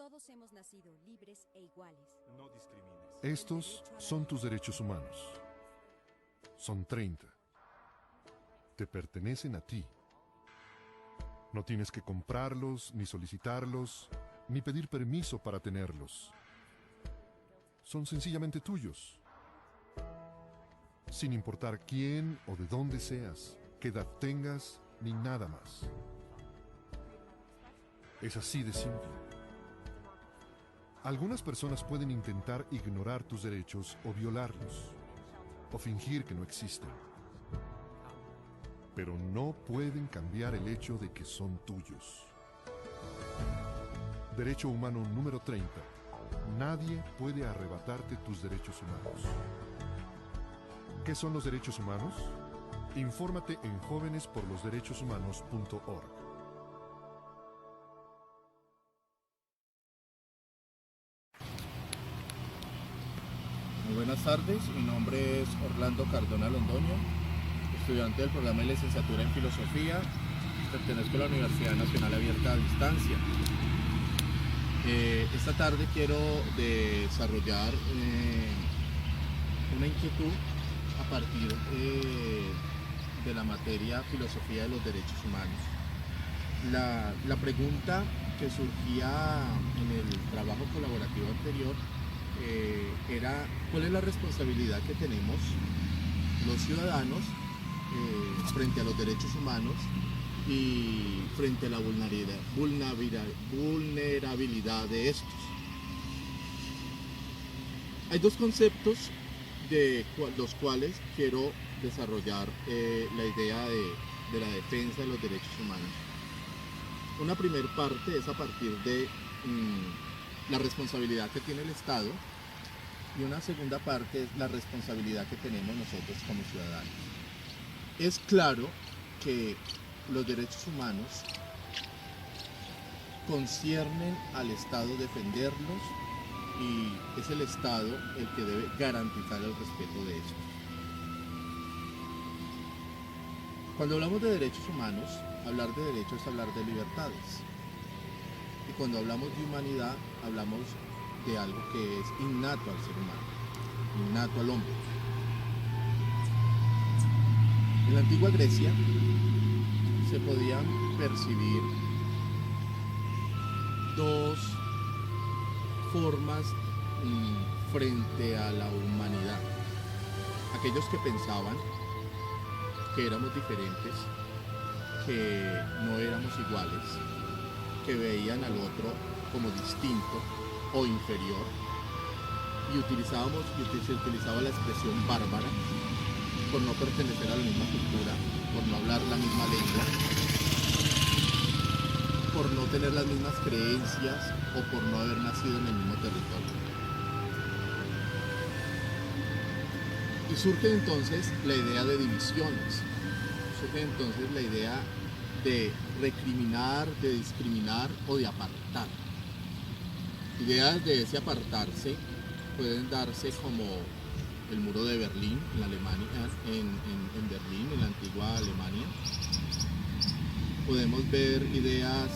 Todos hemos nacido libres e iguales. No discrimines. Estos son tus derechos humanos. Son 30. Te pertenecen a ti. No tienes que comprarlos, ni solicitarlos, ni pedir permiso para tenerlos. Son sencillamente tuyos. Sin importar quién o de dónde seas, qué edad tengas, ni nada más. Es así de simple. Algunas personas pueden intentar ignorar tus derechos o violarlos, o fingir que no existen. Pero no pueden cambiar el hecho de que son tuyos. Derecho humano número 30. Nadie puede arrebatarte tus derechos humanos. ¿Qué son los derechos humanos? Infórmate en jovenesporlosderechoshumanos.org. Muy buenas tardes, mi nombre es Orlando Cardona Londoño, estudiante del programa de licenciatura en Filosofía, pertenezco a la Universidad Nacional Abierta a Distancia. Esta tarde quiero desarrollar una inquietud a partir de la materia Filosofía de los Derechos Humanos. La pregunta que surgía en el trabajo colaborativo anterior era ¿cuál es la responsabilidad que tenemos los ciudadanos frente a los derechos humanos y frente a la vulnerabilidad de estos? Hay dos conceptos de los cuales quiero desarrollar la idea de la defensa de los derechos humanos. Una primera parte es a partir de la responsabilidad que tiene el Estado, y una segunda parte es la responsabilidad que tenemos nosotros como ciudadanos. Es claro que los derechos humanos conciernen al Estado defenderlos y es el Estado el que debe garantizar el respeto de estos. Cuando hablamos de derechos humanos, hablar de derechos es hablar de libertades. Y cuando hablamos de humanidad, hablamos de algo que es innato al ser humano, innato al hombre. En la antigua Grecia se podían percibir dos formas frente a la humanidad. Aquellos que pensaban que éramos diferentes, que no éramos iguales, que veían al otro como distinto o inferior, y se utilizaba la expresión bárbara por no pertenecer a la misma cultura, por no hablar la misma lengua, por no tener las mismas creencias o por no haber nacido en el mismo territorio. Y surge entonces la idea de divisiones, surge entonces la idea de recriminar, de discriminar o de apartar. Ideas de ese apartarse pueden darse como el muro de Berlín en Alemania, en Berlín, en la antigua Alemania. Podemos ver ideas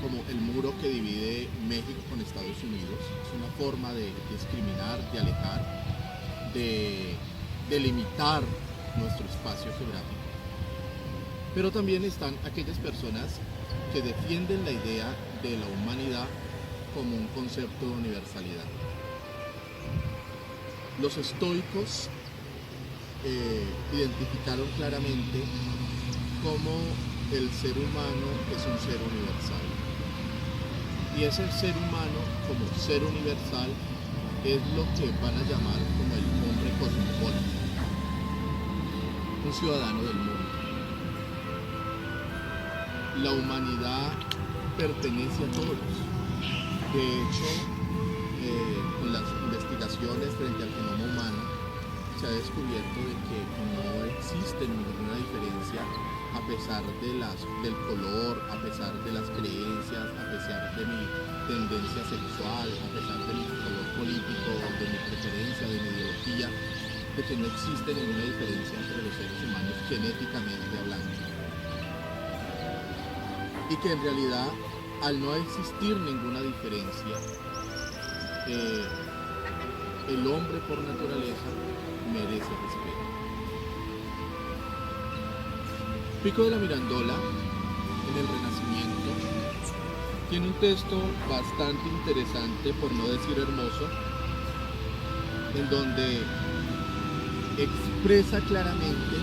como el muro que divide México con Estados Unidos. Es una forma de discriminar, de alejar, de delimitar nuestro espacio geográfico. Pero también están aquellas personas que defienden la idea de la humanidad como un concepto de universalidad. Los estoicos identificaron claramente cómo el ser humano es un ser universal. Y ese ser humano como ser universal es lo que van a llamar como el hombre cosmopolita, un ciudadano del mundo. La humanidad pertenece a todos. De hecho, con las investigaciones frente al genoma humano, se ha descubierto de que no existe ninguna diferencia a pesar del color, a pesar de las creencias, a pesar de mi tendencia sexual, a pesar de mi color político, de mi preferencia, de mi ideología, de que no existe ninguna diferencia entre los seres humanos genéticamente hablando. Y que en realidad al no existir ninguna diferencia, el hombre por naturaleza merece respeto. Pico de la Mirandola, en el Renacimiento, tiene un texto bastante interesante, por no decir hermoso, en donde expresa claramente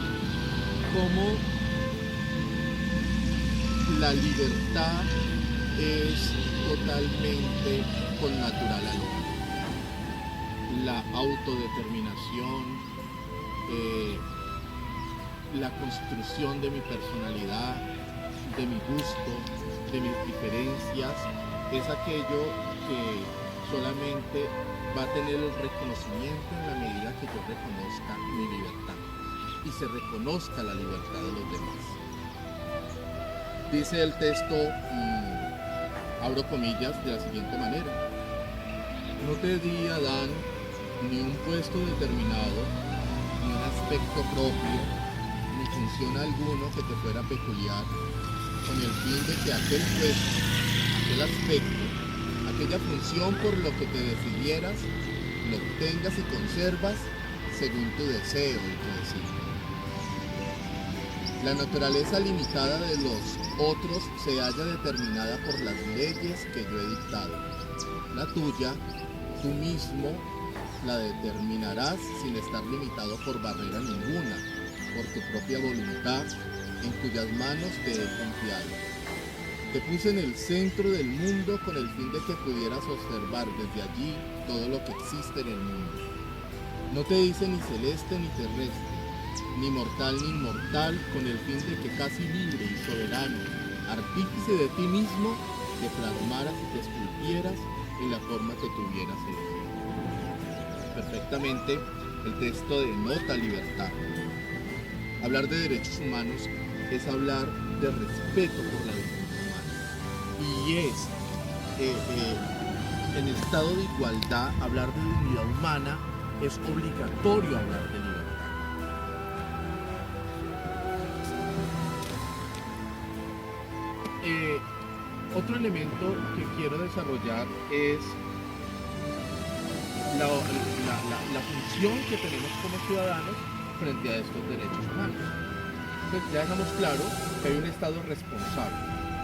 cómo la libertad es totalmente connatural al hombre. La autodeterminación, la construcción de mi personalidad, de mi gusto, de mis diferencias, es aquello que solamente va a tener el reconocimiento en la medida que yo reconozca mi libertad y se reconozca la libertad de los demás. Dice el texto, abro comillas, de la siguiente manera: no te di, Adán, ni un puesto determinado, ni un aspecto propio, ni función alguno que te fuera peculiar, con el fin de que aquel puesto, aquel aspecto, aquella función por lo que te decidieras, lo tengas y conservas según tu deseo y tu designio. La naturaleza limitada de los otros se halla determinada por las leyes que yo he dictado. La tuya, tú mismo la determinarás sin estar limitado por barrera ninguna, por tu propia voluntad, en cuyas manos te he confiado. Te puse en el centro del mundo con el fin de que pudieras observar desde allí todo lo que existe en el mundo. No te hice ni celeste ni terrestre, ni mortal ni inmortal, con el fin de que casi libre y soberano, artífice de ti mismo, te plasmaras y te esculpieras en la forma que tuvieras elegido. Perfectamente, el texto denota libertad. Hablar de derechos humanos es hablar de respeto por la vida humana. Y es, en estado de igualdad, hablar de dignidad humana es obligatorio hablar de libertad. Otro elemento que quiero desarrollar es la función que tenemos como ciudadanos frente a estos derechos humanos. Entonces ya dejamos claro que hay un Estado responsable,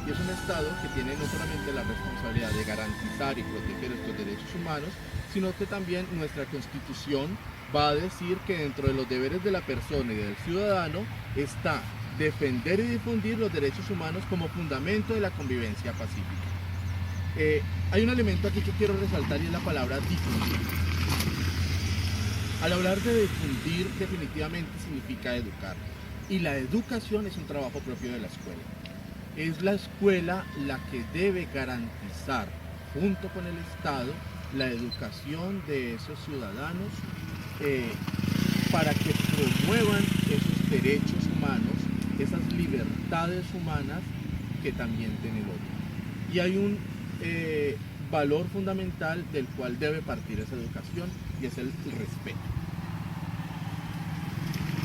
y es un Estado que tiene no solamente la responsabilidad de garantizar y proteger estos derechos humanos, sino que también nuestra Constitución va a decir que dentro de los deberes de la persona y del ciudadano está defender y difundir los derechos humanos como fundamento de la convivencia pacífica. Hay un elemento aquí que quiero resaltar, y es la palabra difundir. Al hablar de difundir, definitivamente significa educar. Y la educación es un trabajo propio de la escuela. Es la escuela la que debe garantizar, junto con el Estado, la educación de esos ciudadanos para que promuevan esos derechos humanos, esas libertades humanas que también tiene el otro. Y hay un valor fundamental del cual debe partir esa educación, y es el respeto.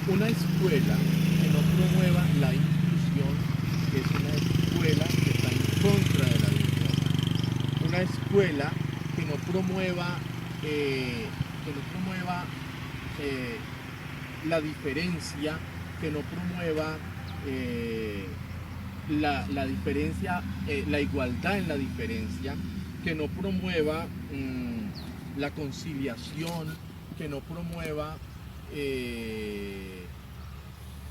Una escuela que no promueva la inclusión es una escuela que está en contra de la dignidad humana. Una escuela que no promueva la diferencia, que no promueva la diferencia, la igualdad en la diferencia, que no promueva la conciliación, que no promueva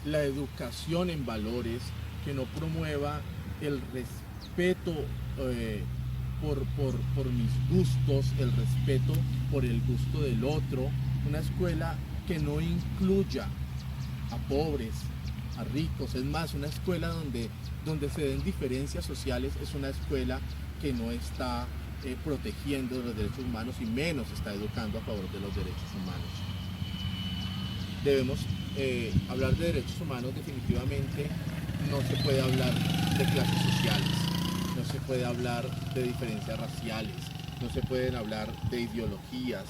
la educación en valores, que no promueva el respeto por mis gustos, el respeto por el gusto del otro. Una escuela que no incluya a pobres, a ricos. Es más, una escuela donde se den diferencias sociales es una escuela que no está protegiendo los derechos humanos, y menos está educando a favor de los derechos humanos. Debemos hablar de derechos humanos. Definitivamente no se puede hablar de clases sociales, no se puede hablar de diferencias raciales, no se pueden hablar de ideologías,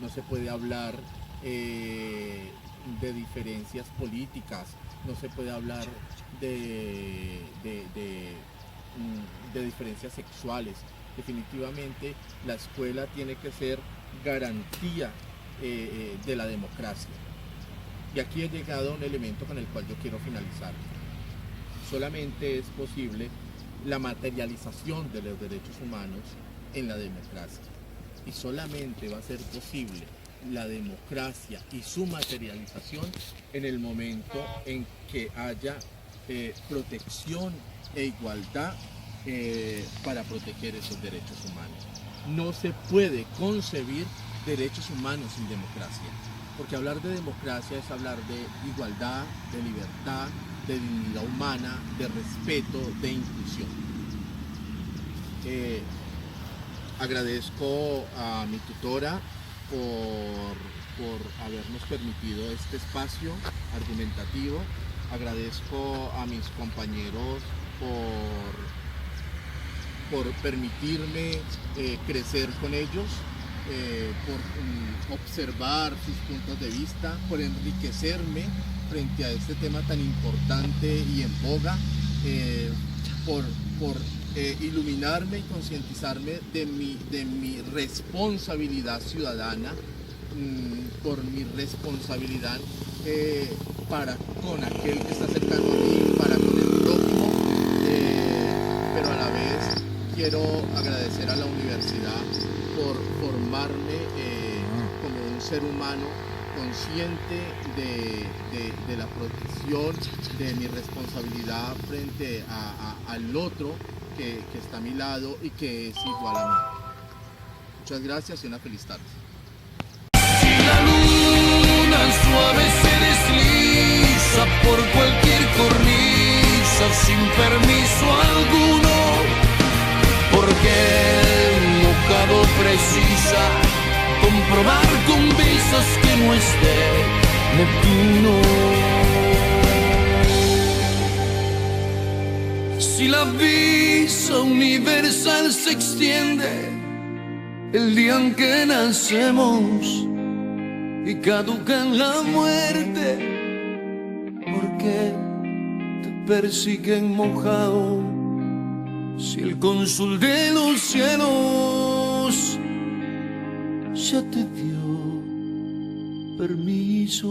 no se puede hablar de diferencias políticas, no se puede hablar de de diferencias sexuales. Definitivamente la escuela tiene que ser garantía de la democracia. Y aquí he llegado a un elemento con el cual yo quiero finalizar. Solamente es posible la materialización de los derechos humanos en la democracia. Y solamente va a ser posible la democracia y su materialización en el momento en que haya protección e igualdad para proteger esos derechos humanos. No se puede concebir derechos humanos sin democracia, porque hablar de democracia es hablar de igualdad, de libertad, de dignidad humana, de respeto, de inclusión. Agradezco a mi tutora por habernos permitido este espacio argumentativo. Agradezco a mis compañeros por permitirme crecer con ellos, por observar sus puntos de vista, por enriquecerme frente a este tema tan importante y en boga, por iluminarme y concientizarme de mi responsabilidad ciudadana, por mi responsabilidad para con aquel que está cercano a mí, para con el prójimo, pero a la vez quiero agradecer a la universidad por formarme como un ser humano consciente de la protección, de mi responsabilidad frente al otro que está a mi lado y que es igual a mí. Muchas gracias y una feliz tarde. Si la luna suave se desliza por cualquier cornisa sin permiso alguno, porque el mojado precisa comprobar con visas que no es de Neptuno. Si la visa universal se extiende el día en que nacemos y caduca en la muerte, ¿por qué te persiguen mojado? Si el cónsul de los cielos ya te dio permiso.